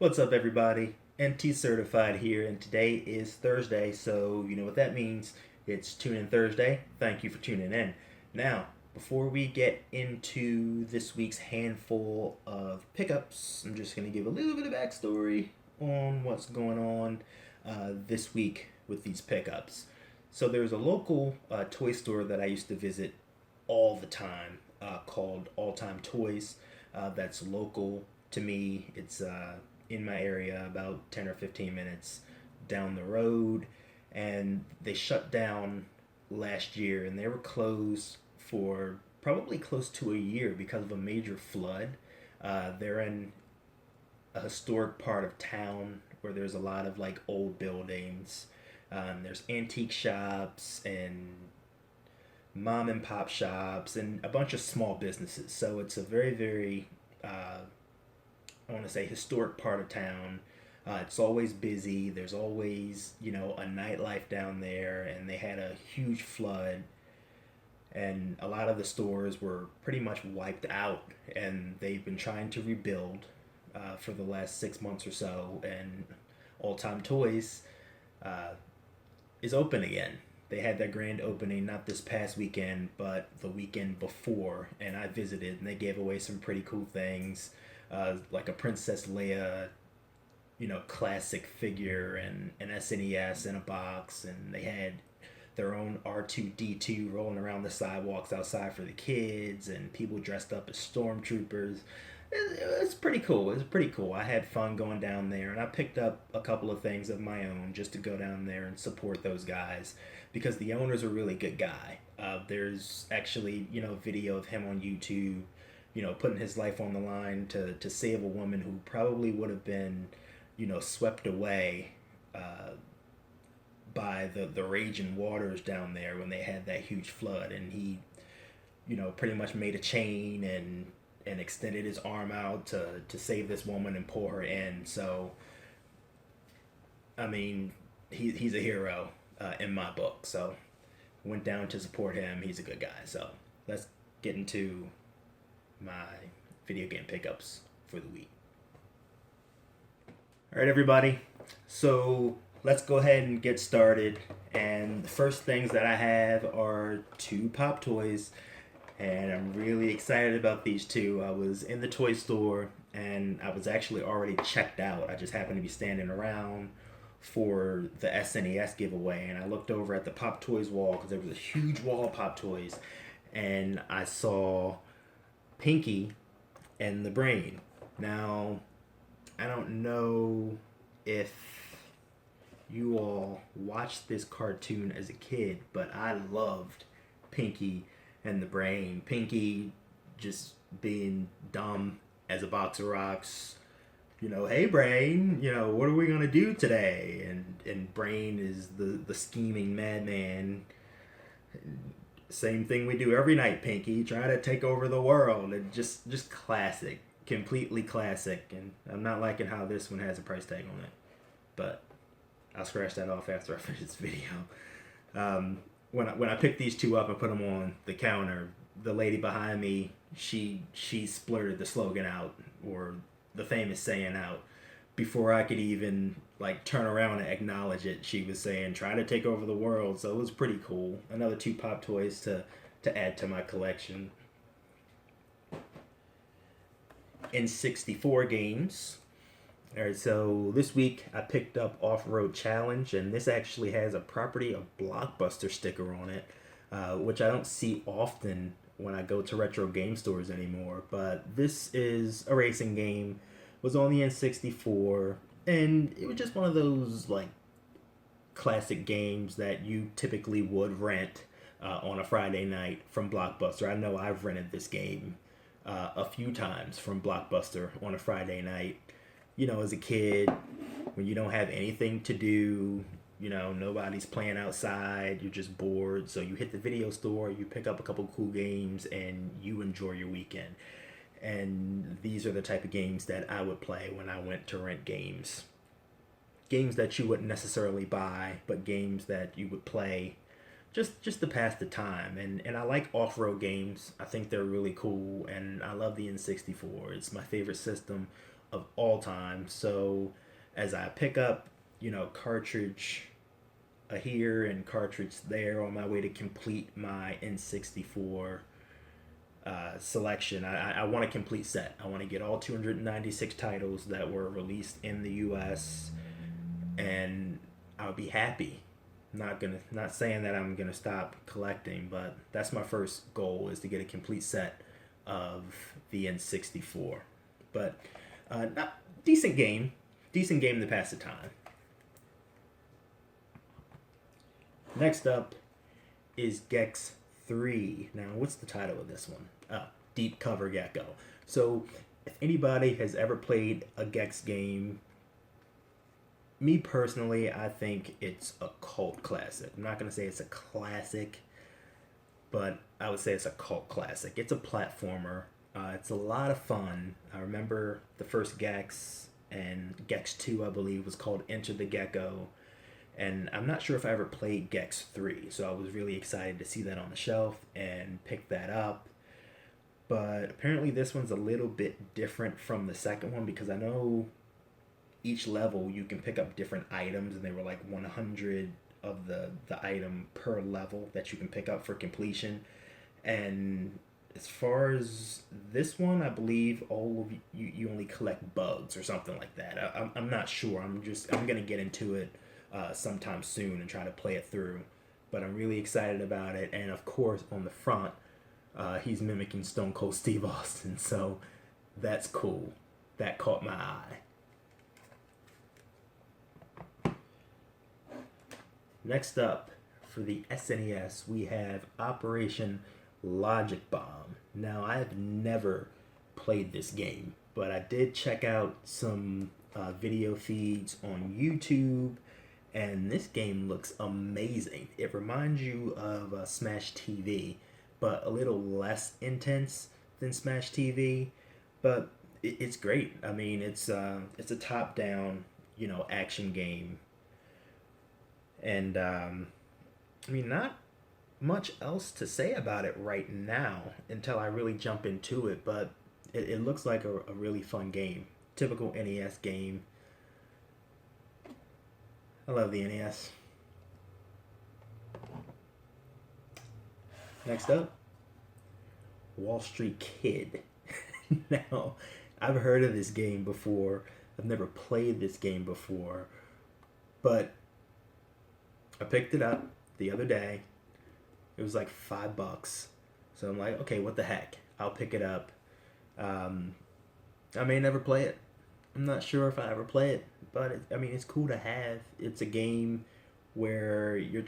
What's up, everybody? NTCertified here, and today is Thursday, so you know what that means. It's Tune In Thursday. Thank you for tuning in. Now, before we get into this week's handful of pickups, I'm just going to give a little bit of backstory on what's going on this week with these pickups. So, there's a local toy store that I used to visit all the time called All Time Toys. That's local to me. It's in my area, about 10 or 15 minutes down the road. And they shut down last year and they were closed for probably close to a year because of a major flood. They're in a historic part of town where there's a lot of like old buildings. There's antique shops and mom and pop shops and a bunch of small businesses. So it's a very, very, I want to say, historic part of town. It's always busy. There's always, a nightlife down there. And they had a huge flood. And a lot of the stores were pretty much wiped out. And they've been trying to rebuild for the last 6 months or so. And All Time Toys is open again. They had their grand opening not this past weekend, but the weekend before, and I visited, and they gave away some pretty cool things, like a Princess Leia, classic figure, and an SNES in a box, and they had their own R2D2 rolling around the sidewalks outside for the kids, and people dressed up as stormtroopers. It's pretty cool. It's pretty cool. I had fun going down there, and I picked up a couple of things of my own just to go down there and support those guys because the owner's a really good guy. There's actually, video of him on YouTube, putting his life on the line to save a woman who probably would have been, swept away by the raging waters down there when they had that huge flood. And he, pretty much made a chain and extended his arm out to save this woman and pull her in. So, I mean, he's a hero in my book. So, went down to support him. He's a good guy. So, let's get into my video game pickups for the week. All right, everybody. So, let's go ahead and get started. And the first things that I have are two Pop Toys. And I'm really excited about these two. I was in the toy store and I was actually already checked out. I just happened to be standing around for the SNES giveaway, and I looked over at the Pop Toys wall because there was a huge wall of Pop Toys, and I saw Pinky and the Brain. Now, I don't know if you all watched this cartoon as a kid, but I loved Pinky and the Brain. Pinky just being dumb as a box of rocks. Hey Brain, what are we gonna do today? And Brain is the scheming madman. Same thing we do every night, Pinky. Try to take over the world. And just classic. Completely classic. And I'm not liking how this one has a price tag on it. But I'll scratch that off after I finish this video. When I picked these two up and put them on the counter, the lady behind me, she splurted the slogan out, or the famous saying out, before I could even turn around and acknowledge it. She was saying, "Try to take over the world." So it was pretty cool. Another two Pop Toys to add to my collection. N64 games. Alright, so this week I picked up Off-Road Challenge, and this actually has a Property of Blockbuster sticker on it, which I don't see often when I go to retro game stores anymore. But this is a racing game, was on the N64, and it was just one of those classic games that you typically would rent on a Friday night from Blockbuster. I know I've rented this game a few times from Blockbuster on a Friday night. As a kid, when you don't have anything to do, nobody's playing outside, you're just bored, so you hit the video store, you pick up a couple cool games, and you enjoy your weekend. And these are the type of games that I would play when I went to rent games. Games that you wouldn't necessarily buy, but games that you would play just to pass the time. And I like off-road games. I think they're really cool, and I love the N64. It's my favorite system of all time. So as I pick up, cartridge here and cartridge there on my way to complete my N64 selection, I want a complete set. I want to get all 296 titles that were released in the U.S. and I'll be happy. Not saying that I'm gonna stop collecting, but that's my first goal, is to get a complete set of the N64. But not decent game to pass the time. Next up is Gex III. Now, what's the title of this one? Deep Cover Gecko. So, if anybody has ever played a Gex game, me personally, I think it's a cult classic. I'm not going to say it's a classic, but I would say it's a cult classic. It's a platformer. It's a lot of fun. I remember the first Gex, and Gex II, I believe, was called Enter the Gecko. And I'm not sure if I ever played Gex III, so I was really excited to see that on the shelf and pick that up. But apparently this one's a little bit different from the second one, because I know each level you can pick up different items, and they were like 100 of the item per level that you can pick up for completion. And as far as this one, I believe all of you only collect bugs or something like that. I'm not sure. I'm gonna get into it sometime soon and try to play it through. But I'm really excited about it. And of course, on the front, he's mimicking Stone Cold Steve Austin, so that's cool. That caught my eye. Next up, for the SNES, we have Operation Logic Bomb. Now, I have never played this game, but I did check out some video feeds on YouTube, and this game looks amazing. It reminds you of Smash TV, but a little less intense than Smash TV, but it's great. I mean, it's a top-down, action game. And, I mean, not much else to say about it right now until I really jump into it, but it looks like a really fun game. Typical NES game. I love the NES. Next up, Wall Street Kid. Now, I've heard of this game before. I've never played this game before, but I picked it up the other day. It was like $5. So I'm like, okay, what the heck? I'll pick it up. I may never play it. I'm not sure if I ever play it, but it's cool to have. It's a game where you're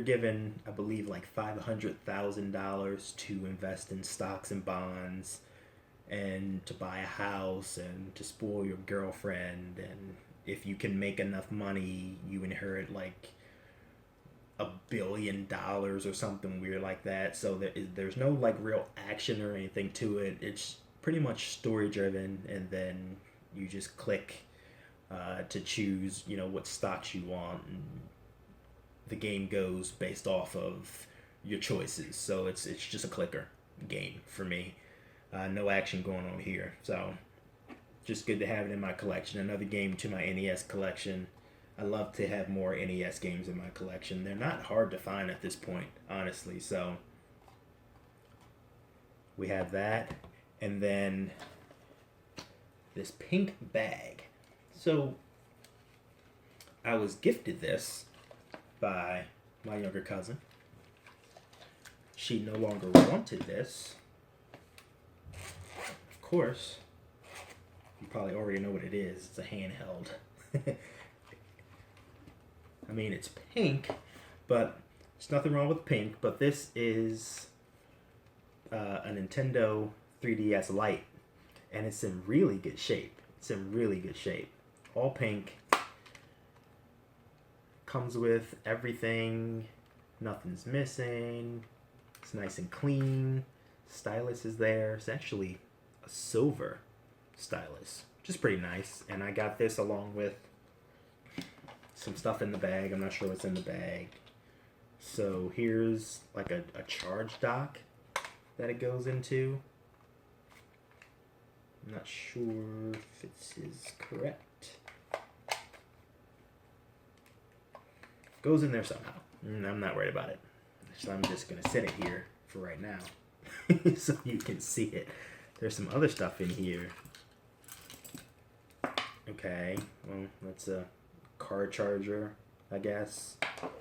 given, I believe, like $500,000 to invest in stocks and bonds, and to buy a house, and to spoil your girlfriend, and if you can make enough money, you inherit like $1 billion or something weird like that. So there's no like real action or anything to it. It's pretty much story driven, and then you just click to choose what stocks you want, and the game goes based off of your choices. So it's just a clicker game for me. No action going on here, so just good to have it in my collection. Another game to my NES collection. I love to have more NES games in my collection. They're not hard to find at this point, honestly. So we have that, and then this pink bag. So I was gifted this by my younger cousin. She no longer wanted this. Of course, you probably already know what it is. It's a handheld. I mean, it's pink, but there's nothing wrong with pink. But this is a Nintendo 3DS Lite, and it's in really good shape. All pink. Comes with everything. Nothing's missing. It's nice and clean. Stylus is there. It's actually a silver stylus, which is pretty nice. And I got this along with some stuff in the bag. I'm not sure what's in the bag. So here's like a charge dock that it goes into. I'm not sure if this is correct. Goes in there somehow. I'm not worried about it. So I'm just going to set it here for right now so you can see it. There's some other stuff in here. Okay, well, that's a car charger, I guess.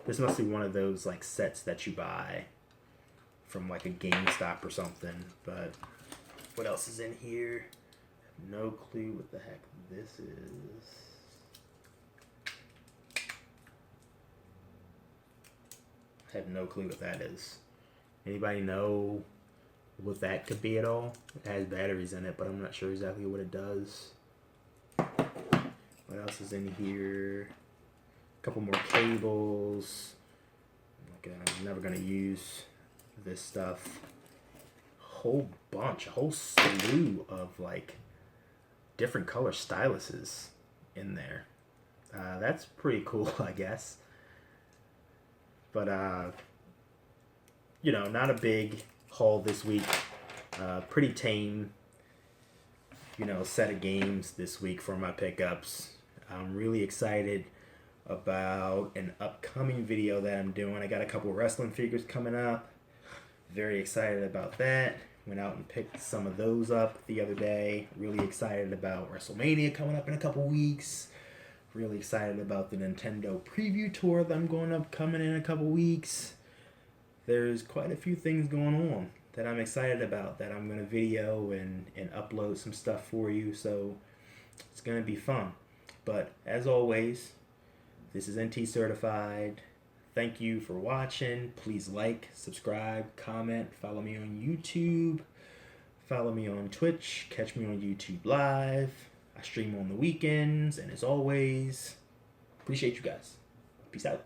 This must be one of those like sets that you buy from like a GameStop or something. But what else is in here? No clue what the heck this is. I have no clue what that is. Anybody know what that could be at all? It has batteries in it, but I'm not sure exactly what it does. What else is in here? A couple more cables. I'm never gonna use this stuff. A whole slew of like different color styluses in there. That's pretty cool, I guess. But you know, not a big haul this week. Pretty tame, you know, set of games this week for my pickups. I'm really excited about an upcoming video that I'm doing. I got a couple wrestling figures coming up. Very excited about that. Went out and picked some of those up the other day. Really excited about WrestleMania coming up in a couple weeks. Really excited about the Nintendo preview tour that I'm going up coming in a couple weeks. There's quite a few things going on that I'm excited about that I'm going to video and upload some stuff for you. So it's going to be fun. But as always, this is NTCertified. Thank you for watching. Please like, subscribe, comment, follow me on YouTube, follow me on Twitch, catch me on YouTube Live. I stream on the weekends, and as always, appreciate you guys. Peace out.